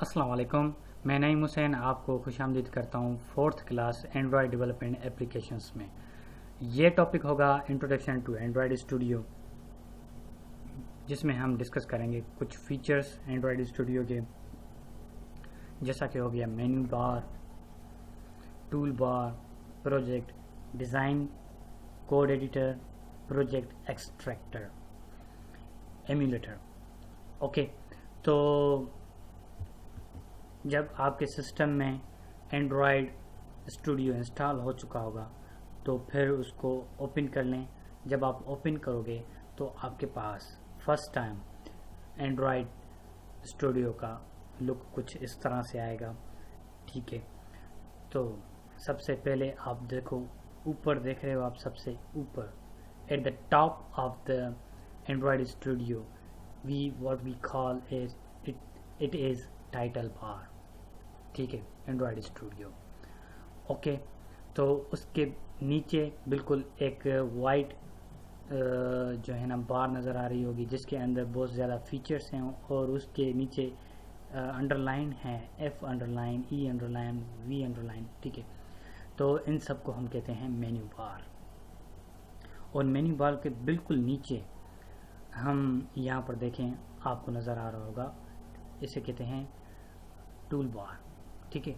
अस्सलाम वालेकुम। मैं नईम हुसैन आपको खुशामदीद करता हूँ 4th class Android development applications में। ये टॉपिक होगा इंट्रोडक्शन टू एंड्रॉयड स्टूडियो, जिसमें हम डिस्कस करेंगे कुछ फीचर्स एंड्रॉयड स्टूडियो के, जैसा कि हो गया मेन्यू बार, टूल बार, project design, code editor, project extractor, emulator. Okay, तो जब आपके सिस्टम में एंड्रॉयड स्टूडियो इंस्टॉल हो चुका होगा तो फिर उसको ओपन कर लें। जब आप ओपन करोगे तो आपके पास फर्स्ट टाइम एंड्रॉयड स्टूडियो का लुक कुछ इस तरह से आएगा। ठीक है, तो सबसे पहले आप देखो, ऊपर देख रहे हो आप, सबसे ऊपर at the top of the Android studio what we call it is title bar. ठीक है, एंड्रॉयड स्टूडियो। ओके, तो उसके नीचे बिल्कुल एक वाइट जो है ना बार नज़र आ रही होगी, जिसके अंदर बहुत ज़्यादा फीचर्स हैं और उसके नीचे अंडरलाइन है, F underline, E underline, V underline. ठीक है, तो इन सब को हम कहते हैं मेन्यू बार। और मेन्यू बार के बिल्कुल नीचे हम यहाँ पर देखें, आपको नज़र आ रहा होगा, इसे कहते हैं टूल बार। ठीक है,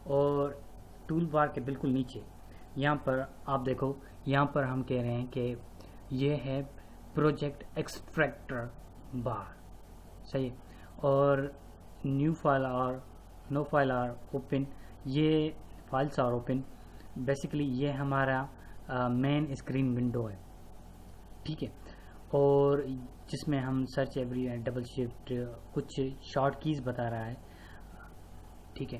और टूल बार के बिल्कुल नीचे यहाँ पर आप देखो, यहाँ पर हम कह रहे हैं कि ये है प्रोजेक्ट एक्सट्रैक्टर बार। सही है, और न्यू फाइल और नो फाइल आर ओपन, ये फाइल्स आर ओपन। बेसिकली ये हमारा मेन स्क्रीन विंडो है। ठीक है, और जिसमें हम सर्च एवरी डबल शिफ्ट कुछ शॉर्ट कीज़ बता रहा है। ठीक है,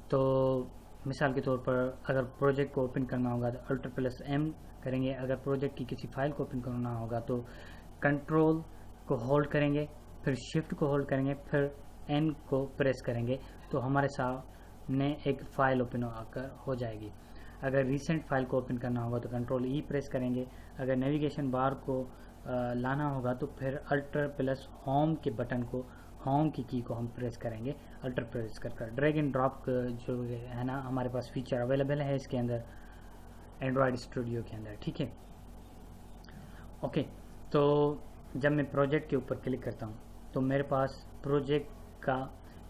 तो मिसाल के तौर पर अगर प्रोजेक्ट को ओपन करना होगा तो Alt+M करेंगे। अगर प्रोजेक्ट की किसी फाइल को ओपन करना होगा तो कंट्रोल को होल्ड करेंगे, फिर शिफ्ट को होल्ड करेंगे, फिर N को प्रेस करेंगे, तो हमारे सामने एक फ़ाइल ओपन आकर हो जाएगी। अगर रिसेंट फाइल को ओपन करना होगा तो कंट्रोल E प्रेस करेंगे। अगर नेविगेशन बार को लाना होगा तो फिर Alt+होम के बटन को, होम की को हम प्रेस करेंगे, Alt प्रेस कर ड्रैग एंड ड्रॉप जो है ना, हमारे पास फीचर अवेलेबल है इसके अंदर, एंड्रॉयड स्टूडियो के अंदर। ठीक है, ओके, तो जब मैं प्रोजेक्ट के ऊपर क्लिक करता हूँ तो मेरे पास प्रोजेक्ट का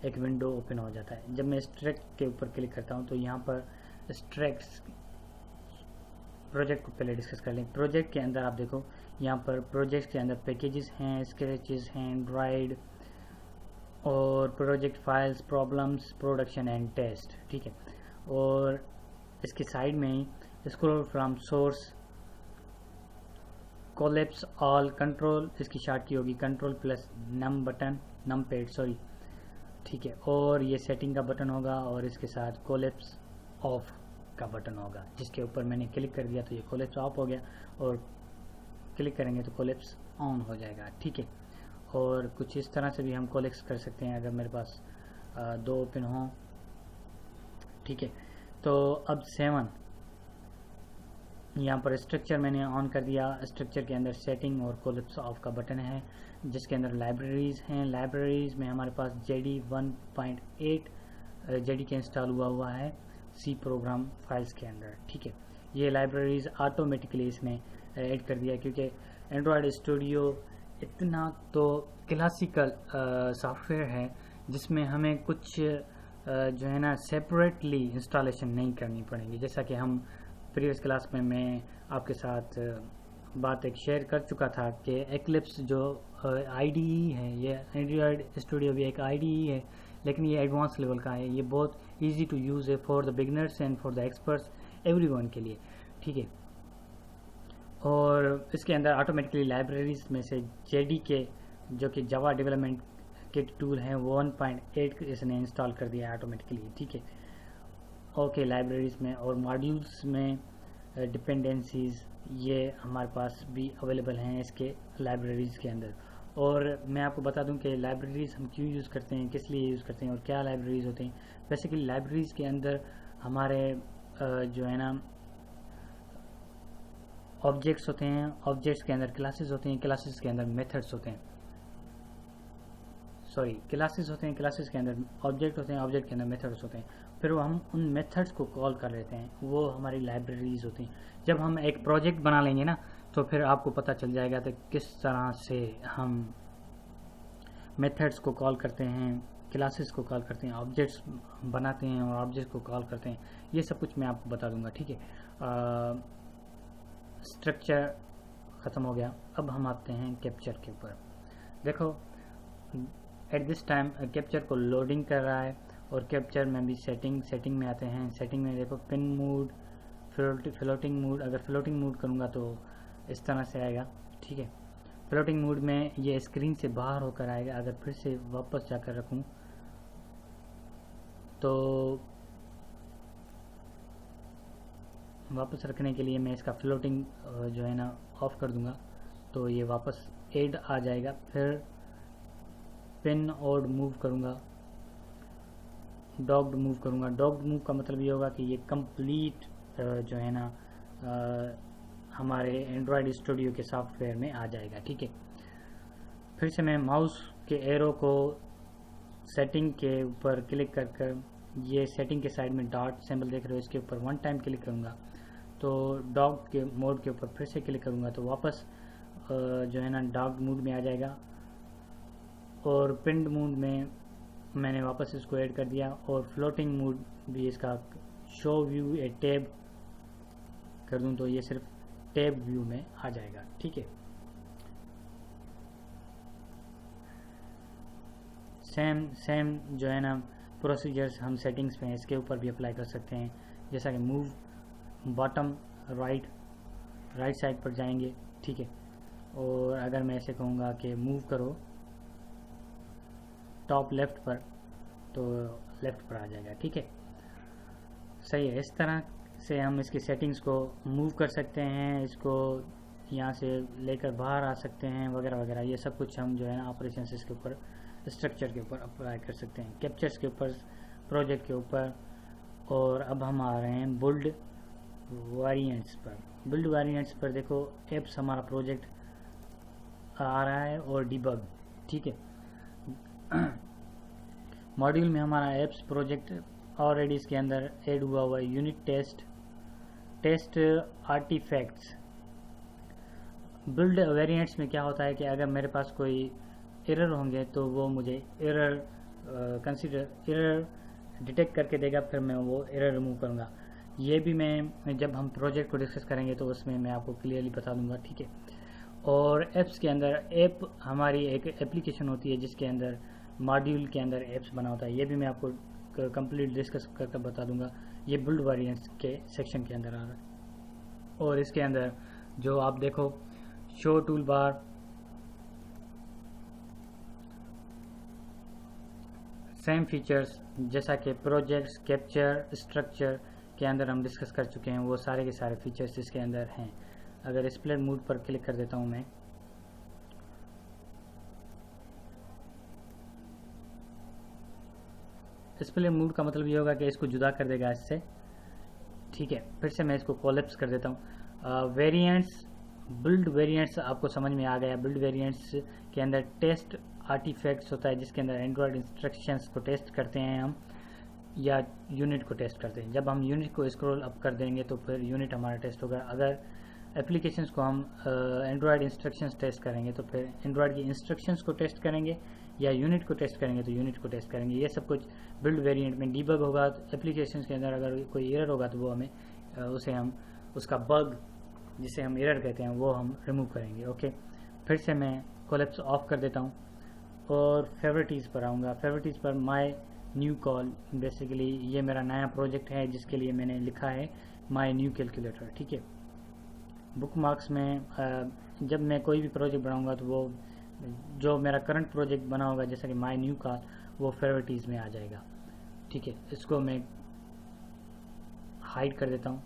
एक विंडो ओपन हो जाता है। जब मैं एक्सट्रैक्ट के ऊपर क्लिक करता हूँ तो यहाँ पर एक्सट्रैक्ट प्रोजेक्ट को पहले डिस्कस कर लें। प्रोजेक्ट के अंदर आप देखो, यहाँ पर प्रोजेक्ट के अंदर पैकेजेस हैं, स्क्रैचेस हैं, एंड्रॉयड, और project files, problems, production and test. ठीक है, और इसके साइड में ही scroll from source, collapse all, control इसकी शॉर्ट की होगी control num button, num pad sorry. ठीक है, और ये सेटिंग का बटन होगा और इसके साथ कोलैप्स ऑफ का बटन होगा, जिसके ऊपर मैंने क्लिक कर दिया तो ये कोलैप्स ऑफ हो गया, और क्लिक करेंगे तो कोलैप्स ऑन हो जाएगा। ठीक है, और कुछ इस तरह से भी हम कोलैप्स कर सकते हैं अगर मेरे पास दो ओपन हों। ठीक है, तो अब 7 यहाँ पर स्ट्रक्चर मैंने ऑन कर दिया। स्ट्रक्चर के अंदर सेटिंग और कोलैप्स ऑफ का बटन है, जिसके अंदर लाइब्रेरीज़ हैं। लाइब्रेरीज़ में हमारे पास JD 1.8 JD के इंस्टॉल हुआ है C प्रोग्राम फाइल्स के अंदर। ठीक है, ये लाइब्रेरीज़ ऑटोमेटिकली इसने ऐड कर दिया, क्योंकि एंड्रॉयड स्टूडियो इतना तो क्लासिकल सॉफ्टवेयर है जिसमें हमें कुछ जो है ना सेपरेटली इंस्टॉलेशन नहीं करनी पड़ेगी। जैसा कि हम प्रीवियस क्लास में मैं आपके साथ बात एक शेयर कर चुका था कि एक्लिप्स जो IDE है, ये एंड्रॉयड स्टूडियो भी एक IDE है, लेकिन ये एडवांस लेवल का है। ये बहुत इजी टू यूज़ है for the beginners and for the experts, everyone के लिए। ठीक है, और इसके अंदर ऑटोमेटिकली लाइब्रेरीज में से JD के जो कि जावा डेवलपमेंट किट टूल है, 1.8 इसने इंस्टॉल कर दिया है ऑटोमेटिकली। ठीक है, ओके, लाइब्रेरीज में और मॉड्यूल्स में डिपेंडेंसीज ये हमारे पास भी अवेलेबल हैं इसके लाइब्रेरीज के अंदर। और मैं आपको बता दूं कि लाइब्रेरीज हम क्यों यूज़ करते हैं, किस लिए यूज़ करते हैं और क्या लाइब्रेरीज होते हैं। बेसिकली लाइब्रेरीज के अंदर हमारे जो है ना ऑब्जेक्ट्स होते हैं, ऑब्जेक्ट्स के अंदर क्लासेस होते हैं, क्लासेस के अंदर मेथड्स होते हैं। सॉरी क्लासेस होते हैं, क्लासेस के अंदर ऑब्जेक्ट होते हैं, ऑब्जेक्ट के अंदर मेथड्स होते हैं, फिर वो हम उन मेथड्स को कॉल कर लेते हैं, वो हमारी लाइब्रेरीज होती हैं। जब हम एक प्रोजेक्ट बना लेंगे ना तो फिर आपको पता चल जाएगा कि किस तरह से हम मेथड्स को कॉल करते हैं, क्लासेस को कॉल करते हैं, ऑब्जेक्ट्स बनाते हैं और ऑब्जेक्ट को कॉल करते हैं, ये सब कुछ मैं आपको बता दूंगा, ठीक है। स्ट्रक्चर ख़त्म हो गया, अब हम आते हैं कैप्चर के ऊपर। देखो एट दिस टाइम कैप्चर को लोडिंग कर रहा है और कैप्चर में भी सेटिंग में आते हैं। सेटिंग में देखो पिन मोड, फ्लोटिंग मोड, अगर फ्लोटिंग मोड करूँगा तो इस तरह से आएगा, ठीक है। फ्लोटिंग मोड में ये स्क्रीन से बाहर होकर आएगा। अगर फिर से वापस जाकर रखूं तो वापस रखने के लिए मैं इसका फ्लोटिंग जो है ना ऑफ कर दूंगा तो ये वापस एड आ जाएगा। फिर पिन और मूव करूंगा, डॉग्ड मूव करूंगा। डॉग्ड मूव का मतलब ये होगा कि ये कंप्लीट जो है ना हमारे एंड्रॉयड स्टूडियो के सॉफ्टवेयर में आ जाएगा, ठीक है। फिर से मैं माउस के एरो को सेटिंग के ऊपर क्लिक कर ये सेटिंग के साइड में डॉट सिंबल देख रहे हो, इसके ऊपर वन टाइम क्लिक करूंगा तो डॉग के मोड के ऊपर फिर से क्लिक करूंगा तो वापस जो है ना डॉग मोड में आ जाएगा। और पिन्ड मोड में मैंने वापस इसको ऐड कर दिया और फ्लोटिंग मोड भी इसका शो व्यू ए टैब कर दूं तो ये सिर्फ टैब व्यू में आ जाएगा, ठीक है। सेम जो है ना प्रोसीजर्स हम सेटिंग्स में इसके ऊपर भी अप्लाई कर सकते हैं, जैसा कि मूव बॉटम राइट साइड पर जाएंगे, ठीक है। और अगर मैं ऐसे कहूँगा कि मूव करो टॉप लेफ्ट पर तो लेफ्ट पर आ जाएगा, ठीक है। सही है, इस तरह से हम इसकी सेटिंग्स को मूव कर सकते हैं, इसको यहाँ से लेकर बाहर आ सकते हैं वगैरह वगैरह। ये सब कुछ हम जो है ना ऑपरेशन के ऊपर, स्ट्रक्चर के ऊपर अप्लाई कर सकते हैं, कैप्चर्स के ऊपर, प्रोजेक्ट के ऊपर। और अब हम आ रहे हैं बिल्ड वेरिएंट्स पर। बिल्ड वेरिएंट्स पर देखो एप्स हमारा प्रोजेक्ट आ रहा है और डिबग, ठीक है। मॉड्यूल में हमारा एप्स प्रोजेक्ट ऑलरेडी इसके अंदर ऐड हुआ है। Unit test artifacts. Build variants में क्या होता है कि अगर मेरे पास कोई एरर होंगे तो वो मुझे एरर डिटेक्ट करके देगा, फिर मैं वो एरर रिमूव करूँगा। ये भी मैं जब हम प्रोजेक्ट को डिस्कस करेंगे तो उसमें मैं आपको क्लियरली बता दूंगा, ठीक है। और एप्स के अंदर ऐप हमारी एक एप्लीकेशन होती है जिसके अंदर मॉड्यूल के अंदर एप्स बना होता है। ये भी मैं आपको कंप्लीट डिस्कस करके बता दूंगा। ये बिल्ड वेरिएंट्स के सेक्शन के अंदर आ रहा है। और इसके अंदर जो आप देखो show tool bar, same features जैसा कि प्रोजेक्ट्स, कैप्चर, स्ट्रक्चर के अंदर हम डिस्कस कर चुके हैं, वो सारे के सारे फीचर्स इसके अंदर हैं। अगर डिस्प्ले मोड पर क्लिक कर देता हूं मैं, डिस्प्ले मोड का मतलब ये होगा कि इसको जुदा कर देगा इससे, ठीक है। फिर से मैं इसको कोलैप्स कर देता हूँ। वेरिएंट्स, बिल्ड वेरिएंट्स आपको समझ में आ गया। बिल्ड वेरिएंट्स के अंदर टेस्ट आर्टिफैक्ट्स होता है जिसके अंदर एंड्रॉयड इंस्ट्रक्शंस को टेस्ट करते हैं हम, या यूनिट को टेस्ट करते हैं। जब हम यूनिट को स्क्रॉल अप कर देंगे तो फिर यूनिट हमारा टेस्ट होगा। अगर एप्लीकेशंस को हम एंड्रॉयड इंस्ट्रक्शंस टेस्ट करेंगे तो फिर एंड्रॉयड की इंस्ट्रक्शंस को टेस्ट करेंगे, या यूनिट को टेस्ट करेंगे तो यूनिट को टेस्ट करेंगे। ये सब कुछ बिल्ड वेरिएंट में। डीबग होगा तो एप्लीकेशंस के अंदर अगर कोई एरर होगा तो वो हमें हम उसका बग जिसे हम एरर कहते हैं वो हम रिमूव करेंगे, ओके। फिर से मैं कोलैप्स ऑफ कर देता हूँ और फेवरेटीज़ पर आऊँगा। फेवरेटीज़ पर माय न्यू कॉल, बेसिकली ये मेरा नया प्रोजेक्ट है जिसके लिए मैंने लिखा है माय न्यू कैलकुलेटर, ठीक है। बुक मार्क्स में जब मैं कोई भी प्रोजेक्ट बनाऊंगा तो वो जो मेरा करंट प्रोजेक्ट बना होगा जैसा कि माय न्यू कॉल, वो फेवरेटीज़ में आ जाएगा, ठीक है। इसको मैं हाइड कर देता हूँ।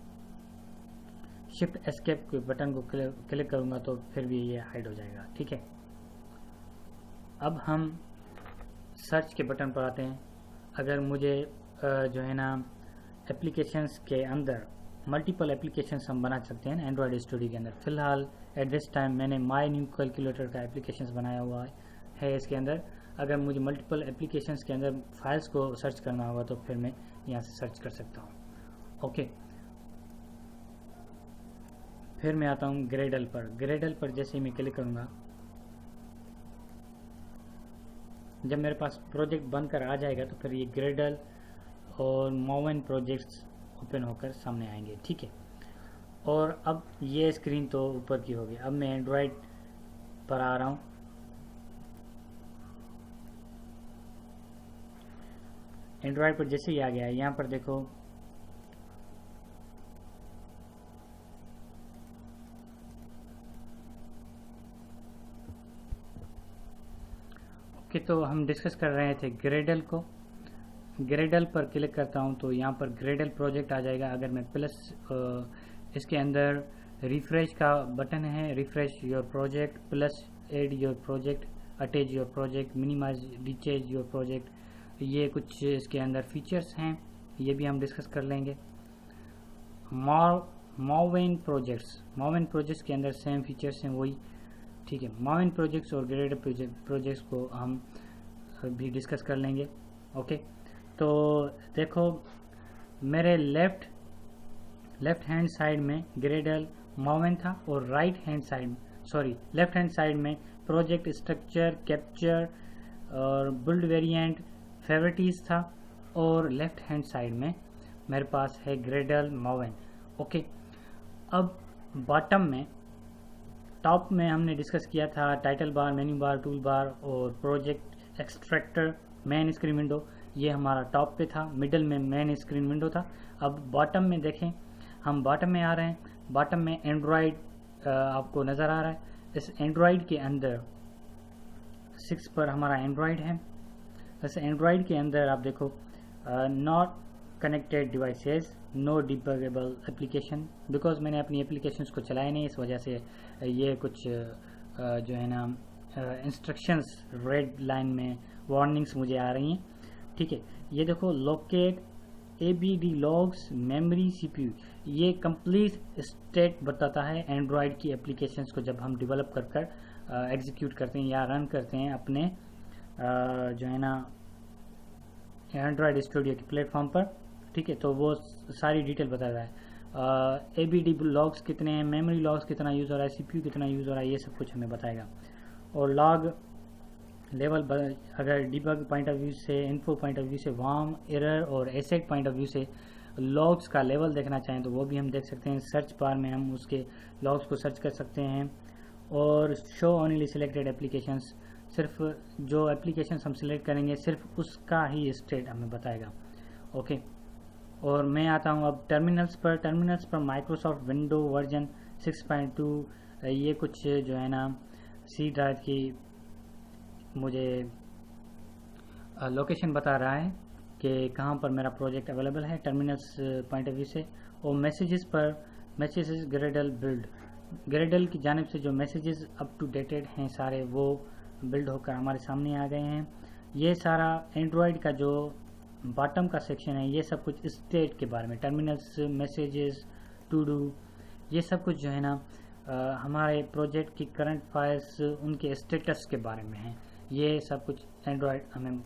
शिफ्ट एस्केप के बटन को क्लिक करूँगा तो फिर भी ये हाइड हो जाएगा, ठीक है। अब हम सर्च के बटन पर आते हैं। अगर मुझे जो है ना एप्लीकेशंस के अंदर मल्टीपल एप्लीकेशंस हम बना सकते हैं एंड्रॉयड स्टूडियो के अंदर। फिलहाल एट दिस टाइम मैंने माय न्यू कैलकुलेटर का एप्लीकेशंस बनाया हुआ है इसके अंदर। अगर मुझे मल्टीपल एप्लीकेशंस के अंदर फाइल्स को सर्च करना होगा तो फिर मैं यहाँ से सर्च कर सकता हूँ। ओके, फिर मैं आता हूँ ग्रेडल पर। ग्रेडल पर जैसे ही मैं क्लिक करूँगा, जब मेरे पास प्रोजेक्ट बनकर आ जाएगा तो फिर ये ग्रेडल और मोवेन प्रोजेक्ट्स ओपन होकर सामने आएंगे। ठीक है, और अब ये स्क्रीन तो ऊपर की होगी। अब मैं एंड्रॉयड पर आ रहा हूँ। एंड्रॉयड पर जैसे ही आ गया है, यहाँ पर देखो ओके, तो हम डिस्कस कर रहे थे ग्रेडल को। ग्रेडल पर क्लिक करता हूँ तो यहाँ पर ग्रेडल प्रोजेक्ट आ जाएगा। अगर मैं प्लस इसके अंदर रिफ्रेश का बटन है, refresh your project, plus add your project, attach your project, minimise ditches your project, ये कुछ इसके अंदर फीचर्स हैं, ये भी हम डिस्कस कर लेंगे। मोवेन प्रोजेक्ट्स के अंदर सेम फीचर्स हैं वही। ठीक है, मोवेन प्रोजेक्ट्स और ग्रेडल प्रोजेक्ट्स को हम भी डिस्कस कर लेंगे। ओके, तो देखो मेरे लेफ्ट हैंड साइड में ग्रेडल मोवेन था और लेफ्ट हैंड साइड में प्रोजेक्ट स्ट्रक्चर, कैप्चर और बिल्ड वेरिएंट, फेवरेटिस था, और लेफ्ट हैंड साइड में मेरे पास है ग्रेडल मोवेन। ओके, अब बॉटम में, टॉप में हमने डिस्कस किया था title bar, menu bar, tool bar और project extractor, main screen window, ये हमारा टॉप पे था। मिडल में मेन स्क्रीन विंडो था। अब बॉटम में देखें, हम बॉटम में आ रहे हैं। बॉटम में एंड्रॉयड आपको नज़र आ रहा है। इस एंड्रॉयड के अंदर 6 पर हमारा एंड्रॉयड है। वैसे एंड्रॉयड के अंदर आप देखो not connected devices, no debuggable application, because मैंने अपनी एप्लीकेशंस को चलाया नहीं, इस वजह से ये कुछ जो है ना इंस्ट्रक्शंस रेड लाइन में वार्निंग्स मुझे आ रही हैं। ठीक है, ये देखो locate ABD logs memory CPU, ये कंप्लीट स्टेट बताता है एंड्रॉयड की एप्लीकेशंस को जब हम डेवलप कर एग्जीक्यूट करते हैं या रन करते हैं अपने जो है ना एंड्रॉयड स्टूडियो के प्लेटफॉर्म पर। ठीक है, तो वो सारी डिटेल बताता है। ABD लॉग्स कितने हैं, मेमोरी लॉग्स कितना यूज़ हो रहा है, CPU कितना यूज़ हो रहा है, ये सब कुछ हमें बताएगा। और लॉग लेवल अगर डिबग पॉइंट ऑफ व्यू से, इन्फो पॉइंट ऑफ व्यू से, वार्म, एरर और एसेट पॉइंट ऑफ व्यू से लॉग्स का लेवल देखना चाहें तो वो भी हम देख सकते हैं। सर्च बार में हम उसके लॉग्स को सर्च कर सकते हैं। और शो ओनली सिलेक्टेड एप्लीकेशंस, सिर्फ जो एप्लीकेशंस हम सिलेक्ट करेंगे सिर्फ उसका ही स्टेट हमें बताएगा। ओके, और मैं आता हूँ अब टर्मिनल्स पर माइक्रोसॉफ्ट विंडो वर्जन 6.2, ये कुछ जो है ना सी ड्राइव की मुझे लोकेशन बता रहा है कि कहाँ पर मेरा प्रोजेक्ट अवेलेबल है टर्मिनल्स पॉइंट ऑफ व्यू से। और मैसेजेस ग्रेडल बिल्ड, ग्रेडल की जानिब से जो मैसेजेस अप टू डेटेड हैं सारे वो बिल्ड होकर हमारे सामने आ गए हैं। ये सारा एंड्रॉयड का जो बॉटम का सेक्शन है ये सब कुछ स्टेट के बारे में, टर्मिनल्स, मैसेजेस, टू डू, ये सब कुछ जो है ना हमारे प्रोजेक्ट की करंट फाइल्स, उनके स्टेटस के बारे में है। ये सब कुछ एंड्रॉयड हमें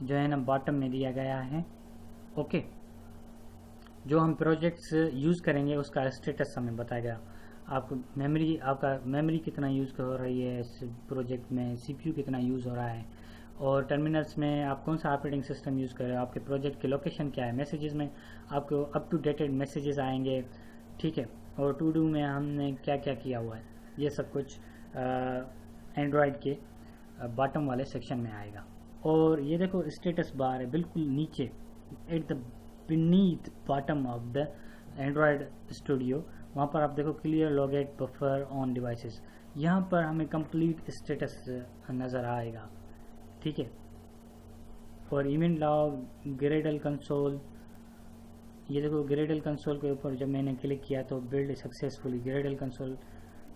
जो है ना बॉटम में दिया गया है। ओके, जो हम प्रोजेक्ट्स यूज़ करेंगे उसका स्टेटस हमें बताएगा। आपका मेमोरी कितना यूज़ हो रही है इस प्रोजेक्ट में, CPU कितना यूज़ हो रहा है, और टर्मिनल्स में आप कौन सा ऑपरेटिंग सिस्टम यूज़ कर रहे हो, आपके प्रोजेक्ट की लोकेशन क्या है, मैसेजेस में आपको अप टू डेटेड मैसेजेस आएंगे। ठीक है, और टू डू में हमने क्या क्या किया हुआ है, ये सब कुछ एंड्रॉयड के बॉटम वाले सेक्शन में आएगा। और ये देखो स्टेटस बार है बिल्कुल नीचे, at the beneath bottom of the Android studio, वहाँ पर आप देखो क्लियर लॉगेट बफर ऑन डिवाइसेस, यहाँ पर हमें कंप्लीट स्टेटस नज़र आएगा। ठीक है, और इवेंट लॉग, ग्रेडल कंसोल, ये देखो ग्रेडल कंसोल के ऊपर जब मैंने क्लिक किया तो बिल्ड सक्सेसफुली, ग्रेडल कंसोल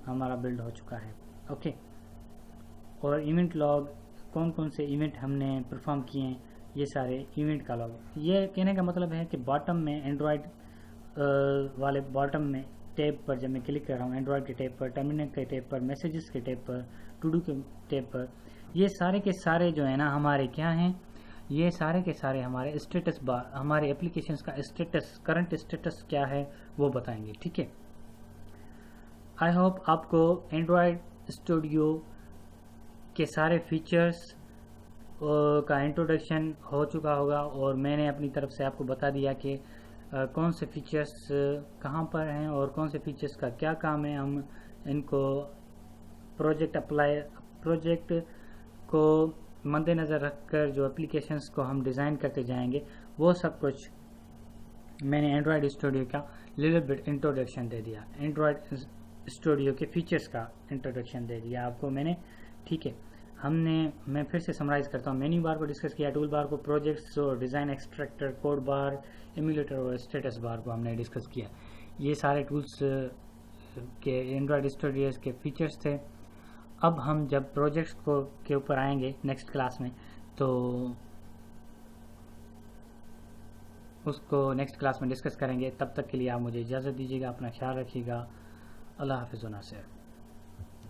हमारा बिल्ड हो चुका है। ओके, और इवेंट लॉग, कौन कौन से इवेंट हमने परफॉर्म किए हैं, ये सारे इवेंट का लॉग। ये कहने का मतलब है कि बॉटम में एंड्रॉयड वाले बॉटम में टैब पर जब मैं क्लिक कर रहा हूँ, एंड्रॉयड के टैब पर, टर्मिनल के टैब पर, मैसेजेस के टैब पर, टू डू के टैब पर, ये सारे के सारे जो है ना हमारे क्या हैं, ये सारे के सारे हमारे स्टेटस बार, हमारे एप्लीकेशंस का स्टेटस, करंट स्टेटस क्या है वो बताएंगे। ठीक है, आई होप आपको एंड्रॉयड स्टूडियो के सारे फीचर्स का इंट्रोडक्शन हो चुका होगा और मैंने अपनी तरफ से आपको बता दिया कि कौन से फीचर्स कहाँ पर हैं और कौन से फीचर्स का क्या काम है। हम इनको प्रोजेक्ट को मद्देनज़र रखकर जो एप्लीकेशंस को हम डिज़ाइन करते जाएंगे वो सब कुछ मैंने एंड्रॉयड स्टूडियो का लिटिल बिट इंट्रोडक्शन दे दिया, एंड्रॉयड स्टूडियो के फीचर्स का इंट्रोडक्शन दे दिया आपको मैंने। ठीक है, मैं फिर से समराइज करता हूँ। मेन्यू बार को डिस्कस किया, टूल बार को, प्रोजेक्ट्स और डिज़ाइन एक्सट्रैक्टर, कोड बार, एमुलेटर और स्टेटस बार को हमने डिस्कस किया। ये सारे टूल्स के एंड्रॉयड स्टूडियो के फीचर्स थे। अब हम जब प्रोजेक्ट्स को के ऊपर आएंगे नेक्स्ट क्लास में, तो उसको नेक्स्ट क्लास में डिस्कस करेंगे। तब तक के लिए आप मुझे इजाज़त दीजिएगा, अपना ख्याल रखिएगा। अल्लाह हाफ़िज़ व नासिर।